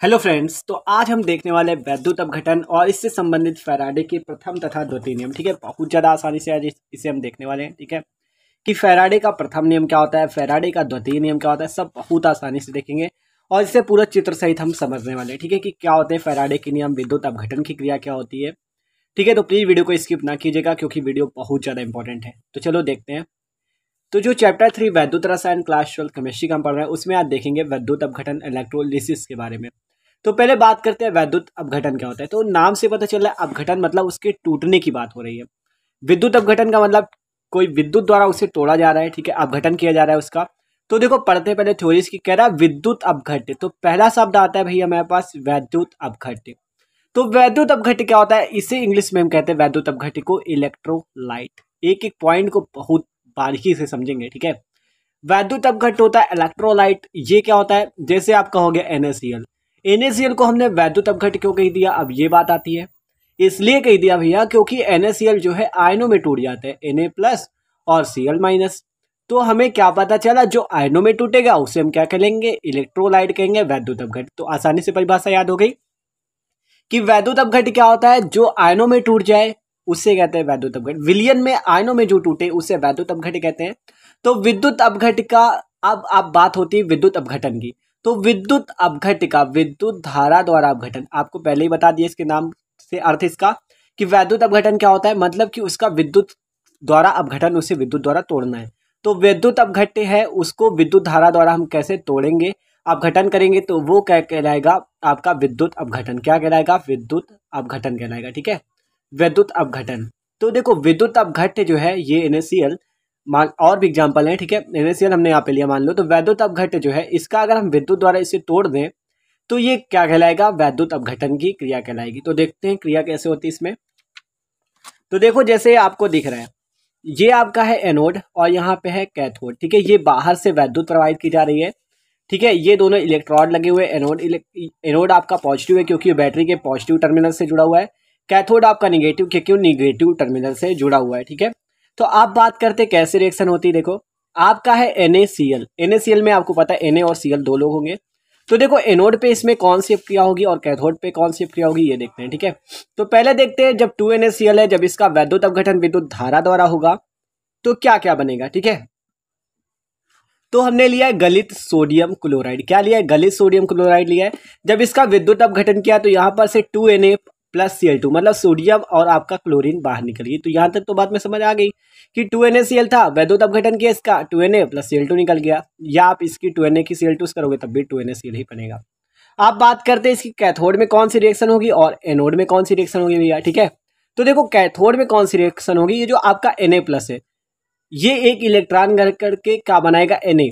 Hello friends, तो आज हम देखने वाले हैं वैद्युत अपघटन और इससे संबंधित फैराडे के प्रथम तथा द्वितीय नियम। ठीक है, बहुत ज़्यादा आसानी से आज इसे हम देखने वाले हैं। ठीक है, कि फैराडे का प्रथम नियम क्या होता है, फैराडे का द्वितीय नियम क्या होता है, सब बहुत आसानी से देखेंगे और इससे पूरा चित्र सहित हम समझने वाले हैं। ठीक है, कि क्या होते हैं फैराडे के नियम, विद्युत अपघटन की क्रिया क्या होती है। ठीक है, तो प्लीज़ वीडियो को स्किप ना कीजिएगा क्योंकि वीडियो बहुत ज़्यादा इंपॉर्टेंट है। तो चलो देखते हैं। तो जो चैप्टर 3 वैद्युत रसायन क्लास 12 केमिस्ट्री का हम पढ़ रहे हैं, उसमें आज देखेंगे वैद्युत अपघटन इलेक्ट्रोलिसिस के बारे में। तो पहले बात करते हैं वैद्युत अपघटन क्या होता है। तो नाम से पता चल रहा है अपघटन मतलब उसके टूटने की बात हो रही है। विद्युत अपघटन का मतलब कोई विद्युत द्वारा उसे तोड़ा जा रहा है। ठीक है, अपघटन किया जा रहा है उसका। तो देखो पढ़ते पहले थ्योरीज की, कह रहा है विद्युत अपघट्य। तो पहला शब्द आता है भैया हमारे पास वैद्युत अपघट्य। तो वैद्युत अपघट्य क्या होता है, इसे इंग्लिश में हम कहते हैं वैद्युत अपघट्य को इलेक्ट्रोलाइट। एक एक पॉइंट को बहुत बारीकी से समझेंगे। ठीक है, वैद्युत अपघट्य होता है इलेक्ट्रोलाइट। ये क्या होता है, जैसे आप कहोगे NaCl। NaCl को हमने वैद्युत अपघट्य क्यों कह दिया, अब ये बात आती है। इसलिए कह दिया भैया क्योंकि NaCl जो है आयनों में टूट जाते हैं, Na+ और Cl-। तो हमें क्या पता चला, जो आयनों में टूटेगा उसे हम क्या कहेंगे, इलेक्ट्रोलाइट कहेंगे, वैद्युत अपघट्य। तो आसानी से परिभाषा याद हो गई कि वैद्युत अपघट्य क्या होता है, जो आयनों में टूट जाए उससे कहते हैं वैद्युत अपघट्य। विलयन में आयनों में जो टूटे उसे वैद्युत अपघट्य कहते हैं। तो विद्युत अपघट्य का अब बात होती है विद्युत अपघटन की। तो विद्युत अपघट्य का विद्युत धारा द्वारा अपघटन, आपको पहले ही बता दिया इसके नाम से अर्थ इसका कि वैद्युत अपघटन क्या होता है, मतलब कि उसका विद्युत द्वारा अपघटन, उसे विद्युत द्वारा तोड़ना है। तो विद्युत अपघट्य है, उसको विद्युत धारा द्वारा हम कैसे तोड़ेंगे, अपघटन करेंगे, तो वो क्या कहलाएगा आपका विद्युत अपघटन। क्या कहलाएगा, विद्युत अपघटन कहलाएगा। ठीक है, विद्युत अपघटन। तो देखो विद्युत अपघट्य जो है ये NaCl, मान और भी एग्जाम्पल है। ठीक है, NaCl हमने यहाँ पे लिया मान लो। तो वैद्युत अपघट्य जो है इसका अगर हम विद्युत द्वारा इसे तोड़ दें तो ये क्या कहलाएगा, वैद्युत अपघटन की क्रिया कहलाएगी। तो देखते हैं क्रिया कैसे होती है इसमें। तो देखो जैसे आपको दिख रहा है, ये आपका है एनोड और यहाँ पे है कैथोड। ठीक है, ये बाहर से वैद्युत प्रवाहित की जा रही है। ठीक है, ये दोनों इलेक्ट्रोड लगे हुए। एनोड आपका पॉजिटिव है क्योंकि बैटरी के पॉजिटिव टर्मिनल से जुड़ा हुआ है। कैथोड आपका निगेटिव क्योंकि निगेटिव टर्मिनल से जुड़ा हुआ है। ठीक है, तो आप बात करते कैसे रिएक्शन होती है। देखो आपका है NaCl में आपको पता है Na और Cl दो लोग होंगे। तो देखो एनोड पे इसमें कौन सी क्रिया होगी और कैथोड पे कौन सी क्रिया होगी, ये देखते हैं। ठीक है, तो पहले देखते हैं जब 2NaCl है, जब इसका वैद्युत अपघटन विद्युत धारा द्वारा होगा तो क्या क्या बनेगा। ठीक है, तो हमने लिया है गलित सोडियम क्लोराइड। क्या लिया है, गलित सोडियम क्लोराइड लिया है। जब इसका विद्युत अपघटन किया तो यहाँ पर से 2Na+Cl2 मतलब सोडियम और आपका क्लोरीन बाहर निकल गई। तो यहाँ तक तो बात में समझ आ गई कि 2NaCl था, वैद्युत अपघटन किया इसका, 2Na+Cl2 निकल गया। या आप इसकी 2Na की Cl2 करोगे तब भी 2NaCl ही बनेगा। आप बात करते हैं इसकी कैथोड में कौन सी रिएक्शन होगी और एनोड में कौन सी रिएक्शन होगी भैया। ठीक है, तो देखो कैथोड में कौन सी रिएक्शन होगी, ये जो आपका Na+ है ये एक इलेक्ट्रॉन घर करके क्या बनाएगा, Na।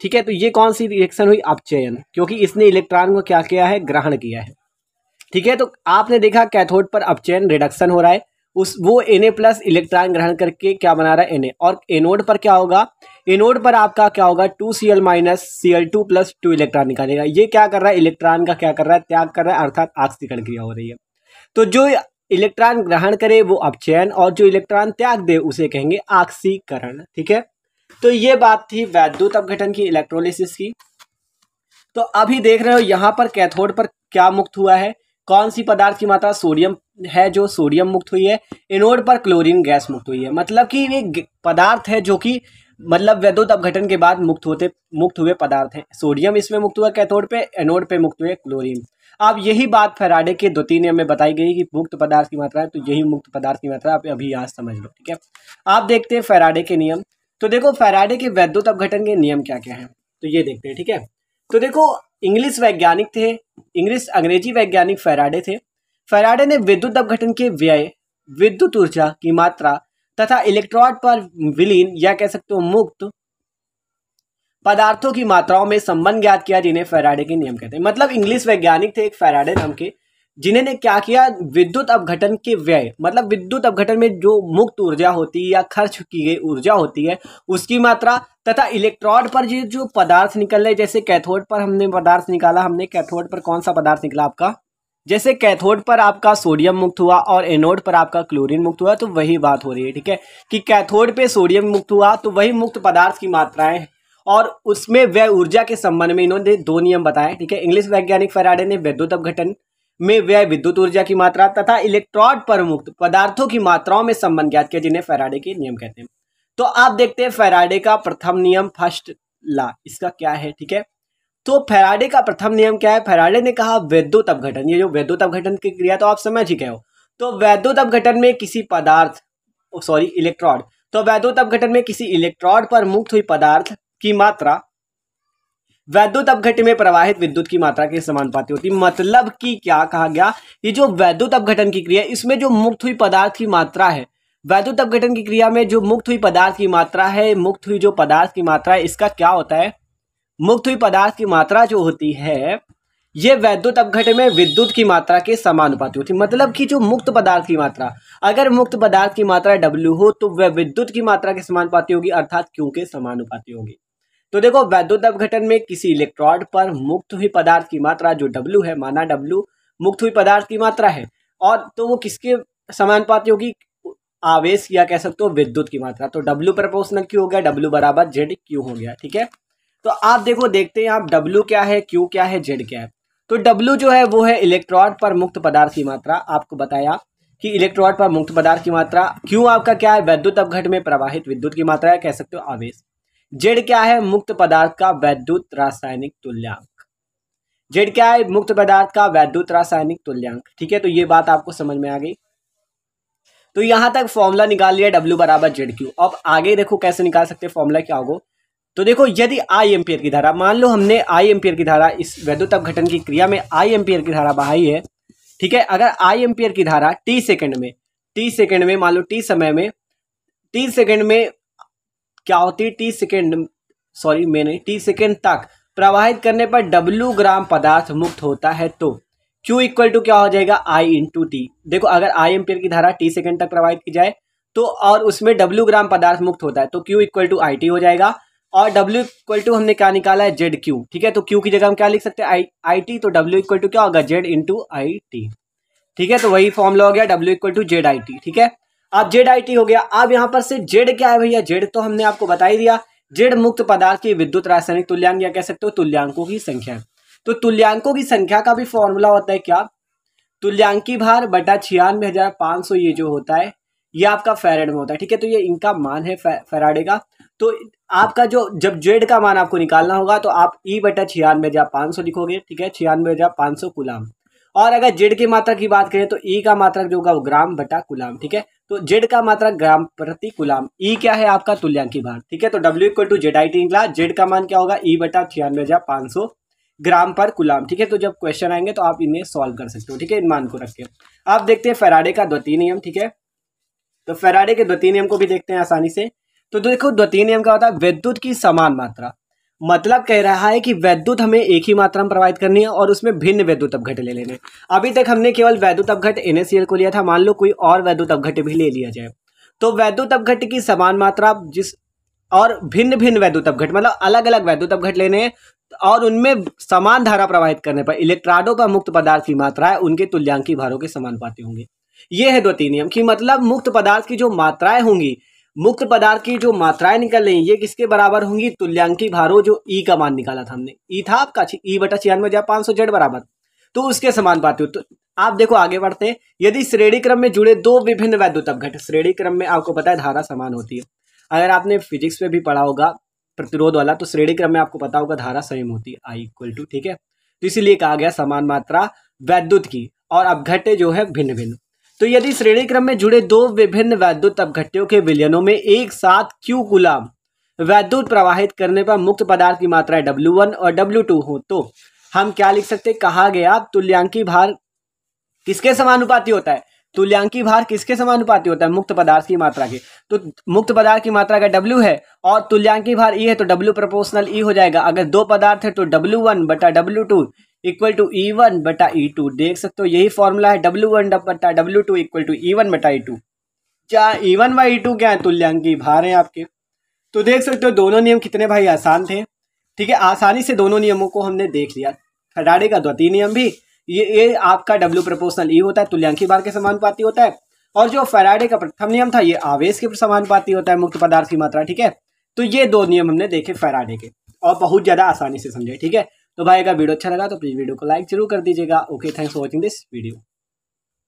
ठीक है, तो ये कौन सी रिएक्शन हुई, अपचयन, क्योंकि इसने इलेक्ट्रॉन को क्या किया है, ग्रहण किया है। ठीक है, तो आपने देखा कैथोड पर अपचयन रिडक्शन हो रहा है, उस वो Na+ इलेक्ट्रॉन ग्रहण करके क्या बना रहा है, Na। और एनोड पर क्या होगा, एनोड पर आपका क्या होगा, 2Cl- Cl2 + 2 इलेक्ट्रॉन निकालेगा। ये क्या कर रहा है, इलेक्ट्रॉन का क्या कर रहा है, त्याग कर रहा है, अर्थात ऑक्सीकरण क्रिया हो रही है। तो जो इलेक्ट्रॉन ग्रहण करे वो अपचयन और जो इलेक्ट्रॉन त्याग दे उसे कहेंगे ऑक्सीकरण। ठीक है, तो ये बात थी वैद्युत अपघटन की, इलेक्ट्रोलिसिस की। तो अभी देख रहे हो यहाँ पर कैथोड पर क्या मुक्त हुआ है, कौन सी पदार्थ की मात्रा, सोडियम है जो सोडियम मुक्त हुई है। एनोड पर क्लोरीन गैस मुक्त हुई है, मतलब कि ये पदार्थ है जो कि मतलब वैद्युत अपघटन के बाद मुक्त हुए पदार्थ हैं। सोडियम इसमें मुक्त हुआ कैथोड पे, एनोड पे मुक्त हुए क्लोरीन। अब यही बात फैराडे के द्वितीय नियम में बताई गई कि मुक्त पदार्थ की मात्रा है, तो यही मुक्त पदार्थ की मात्रा आप अभी आज समझ लो। ठीक है, आप देखते हैं फैराडे के नियम। तो देखो फैराडे के वैद्युत अपघटन के नियम क्या क्या है, तो ये देखते हैं। ठीक है, तो देखो इंग्लिश वैज्ञानिक थे, अंग्रेजी वैज्ञानिक फैराडे थे। फैराडे ने विद्युत अपघटन के व्यय, विद्युत ऊर्जा की मात्रा तथा इलेक्ट्रोड पर विलीन या कह सकते हो मुक्त पदार्थों की मात्राओं में संबंध ज्ञात किया, जिन्हें फैराडे के नियम कहते हैं। मतलब इंग्लिश वैज्ञानिक थे एक फैराडे नाम के, जिन्होंने क्या किया, विद्युत अपघटन के व्यय मतलब विद्युत अपघटन में जो मुक्त ऊर्जा होती है या खर्च की गई ऊर्जा होती है उसकी मात्रा, तथा इलेक्ट्रोड पर जो पदार्थ निकल रहे, जैसे कैथोड पर हमने पदार्थ निकाला, हमने कैथोड पर कौन सा पदार्थ निकला आपका, जैसे कैथोड पर आपका सोडियम मुक्त हुआ और एनोड पर आपका क्लोरीन मुक्त हुआ, तो वही बात हो रही है। ठीक है, कि कैथोड पे सोडियम मुक्त हुआ तो वही मुक्त पदार्थ की मात्राएं और उसमें वह ऊर्जा के संबंध में इन्होंने 2 नियम बताए, ठीक है। इंग्लिश वैज्ञानिक फैराडे ने वैद्युत अपघटन में व्यय विद्युत ऊर्जा की मात्रा तथा इलेक्ट्रोड पर मुक्त पदार्थों की मात्राओं में संबंध ज्ञात किया, जिन्हें फैराडे के नियम कहते हैं। तो आप देखते हैं फैराडे का प्रथम नियम, फर्स्ट लॉ, इसका क्या है, ठीक है। तो फैराडे का प्रथम नियम क्या है? फैराडे ने कहा वैद्युत अपघटन, ये जो वैद्युत अपघटन की क्रिया तो आप समझ ही गए हो। तो वैद्युत अपघटन में किसी पदार्थ इलेक्ट्रोड, तो वैद्युत अपघटन में किसी इलेक्ट्रोड पर मुक्त हुई पदार्थ की मात्रा वैद्युत अपघटन में प्रवाहित विद्युत की मात्रा के समानुपाती होती है। मतलब कि क्या कहा गया, ये जो वैद्युत अपघटन की क्रिया, इसमें जो मुक्त हुई पदार्थ की मात्रा है, वैद्युत अपघटन की क्रिया में जो मुक्त हुई पदार्थ की मात्रा है, मुक्त हुई जो पदार्थ की मात्रा है, इसका क्या होता है, मुक्त हुई पदार्थ की मात्रा जो होती है, ये वैद्युत अपघटन में विद्युत की मात्रा के समानुपाती होती है। मतलब कि जो मुक्त पदार्थ की मात्रा, अगर मुक्त पदार्थ की मात्रा W हो तो वह विद्युत की मात्रा के समानुपाती होगी, अर्थात Q के समानुपाती होगी। तो देखो वैद्युत अपघटन में किसी इलेक्ट्रोड पर मुक्त हुई पदार्थ की मात्रा जो W है, माना W मुक्त हुई पदार्थ की मात्रा है, और तो वो किसके समानुपाती होगी, आवेश या कह सकते हो विद्युत की मात्रा। तो W प्रोपोर्शनल Q हो गया, W बराबर ZQ हो गया, ठीक है। तो आप देखो देखते हैं आप W क्या है, Q क्या है, Z क्या है। तो W जो है वो है इलेक्ट्रोड पर मुक्त पदार्थ की मात्रा, आपको बताया कि इलेक्ट्रोड पर मुक्त पदार्थ की मात्रा। Q आपका क्या है, वैद्युत अपघटन में प्रवाहित विद्युत की मात्रा है, कह सकते हो आवेश। Z क्या है, मुक्त पदार्थ का वैद्युत रासायनिक तुल्यांक। Z क्या है, मुक्त पदार्थ का वैद्युत रासायनिक तुल्यांक, ठीक है। तो ये बात आपको समझ में आ गई। तो यहां तक फॉर्मूला निकाल लिया W बराबर ZQ। अब आगे देखो कैसे निकाल सकते हैं फॉर्मूला, क्या होगा। तो देखो यदि I एम्पियर की धारा, मान लो हमने I एम्पियर की धारा इस वैद्युत अपघटन की क्रिया में I एम्पियर की धारा बहाई है, ठीक है। अगर I एम्पियर की धारा t सेकंड में मान लो t समय में t सेकंड में क्या होती है, t सेकंड तक प्रवाहित करने पर W ग्राम पदार्थ मुक्त होता है, तो Q इक्वल टू क्या हो जाएगा, I इंटू टी। देखो अगर I एम्पियर की धारा t सेकंड तक प्रवाहित की जाए तो और उसमें W ग्राम पदार्थ मुक्त होता है, तो Q इक्वल टू IT हो जाएगा। और W इक्वल टू हमने क्या निकाला है, ZQ, ठीक है। तो Q की जगह हम क्या लिख सकते हैं, IT, तो W इक्वल टू क्या होगा, Z इंटू IT, ठीक है। तो वही फॉर्मूला हो गया W इक्वल टू ZIT, ठीक है। अब ZIT हो गया। अब यहाँ पर से Z क्या है भैया, Z तो हमने आपको बता ही दिया, Z मुक्त पदार्थ की विद्युत रासायनिक तुल्यांक, या कह सकते हो तुल्यांकों की संख्या। तो तुल्यांकों की संख्या का भी फॉर्मूला होता है क्या, तुल्यांकी भार बटा 96,500, ये जो होता है ये आपका फैराड में होता है, ठीक है। तो ये इनका मान है फैराडे का। तो आपका जो जब जेड का मान आपको निकालना होगा तो आप E बटा 96,500 लिखोगे, ठीक है, 96,500 कुलाम। और अगर जेड की मात्रा की बात करें तो E का मात्रक जो होगा वो ग्राम बटा कुलाम, ठीक है। तो जेड का मात्रक ग्राम प्रति कुलाम, E क्या है आपका तुल्यांकी भार, ठीक है। तो W इक्वल टू ZIT निकला, जेड का मान क्या होगा, E बटा 96,500 ग्राम पर कुलाम, ठीक है। तो जब क्वेश्चन आएंगे तो आप इन्हें सॉल्व कर सकते हो, ठीक है, इन मान को रख के। आप देखते हैं फैराडे का द्वितीय नियम, ठीक है। तो फैराडे के द्वितीय नियम को भी देखते हैं आसानी से। तो देखो द्वितीय नियम क्या होता है, विद्युत की समान मात्रा, मतलब कह रहा है कि विद्युत हमें एक ही मात्रा में प्रवाहित करनी है और उसमें भिन्न विद्युत अपघट ले लेने। अभी तक हमने केवल वैद्युत अपघट NaCl को लिया था, मान लो कोई और वैद्युत अपघट भी ले लिया जाए, तो वैद्युत अपघट की समान मात्रा जिस और भिन्न भिन्न वैद्युत अपघट, मतलब अलग अलग वैद्युत अपघट लेने हैं और उनमें समान धारा प्रवाहित करने पर इलेक्ट्रोडों पर मुक्त पदार्थ की मात्रा है उनके तुल्यांकी भारों के समानुपाती होंगे। यह है द्वितीय नियम की, मतलब मुक्त पदार्थ की जो मात्राएं होंगी, मुक्त पदार्थ की जो मात्राएं निकल रही ये किसके बराबर होंगी, तुल्यांकी भारों, जो E का मान निकाला था हमने, E था आपका E बटा 96,500 Z बराबर, तो उसके समानुपाती हो। तो आप देखो आगे बढ़ते हैं, यदि श्रेणी क्रम में जुड़े दो विभिन्न वैद्युत अपघट, श्रेणी क्रम में आपको पता है धारा समान होती है, अगर आपने फिजिक्स में भी पढ़ा होगा प्रतिरोध वाला, तो श्रेणी क्रम में आपको पता होगा धारा सेम होती है I इक्वल टू, ठीक है। तो इसीलिए कहा गया समान मात्रा वैद्युत की और अपघट जो है भिन्न भिन्न। तो यदि श्रेणी क्रम में जुड़े दो विभिन्न वैद्युत अपघट्यों के विलयनों में एक साथ Q कुलाम वैद्युत प्रवाहित करने पर मुक्त पदार्थ की मात्रा W1 और W2 हो, तो हम क्या लिख सकते, कहा गया तुल्यांकी भार किसके समानुपाती होता है, तुल्यांकी भार किसके समानुपाती होता है, मुक्त पदार्थ की मात्रा के। तो मुक्त पदार्थ की मात्रा का W है और तुल्यांकी भार E है, तो W प्रोपोर्शनल E हो जाएगा। अगर दो पदार्थ है तो W1 बटा W2 इक्वल टू E1 बटा E2, देख सकते हो यही फॉर्मूला है, W1 बटा W2 इक्वल टू E1 बटा E2। क्या E1 व E2 क्या है, तुल्यांकी भार है आपके। तो देख सकते हो दोनों नियम कितने भाई आसान थे, ठीक है, आसानी से दोनों नियमों को हमने देख लिया। फैराडे का द्वितीय नियम भी ये आपका W प्रोपोर्शनल E होता है, तुल्यांकी भार के समानुपाती होता है, और जो फैराडे का प्रथम नियम था ये आवेश के समानुपाती होता है मुक्त पदार्थ की मात्रा, ठीक है। तो ये दो नियम हमने देखे फैराडे के और बहुत ज़्यादा आसानी से समझे, ठीक है। तो भाई अगर वीडियो अच्छा लगा तो प्लीज़ वीडियो को लाइक जरूर कर दीजिएगा। Okay, thanks for watching this video.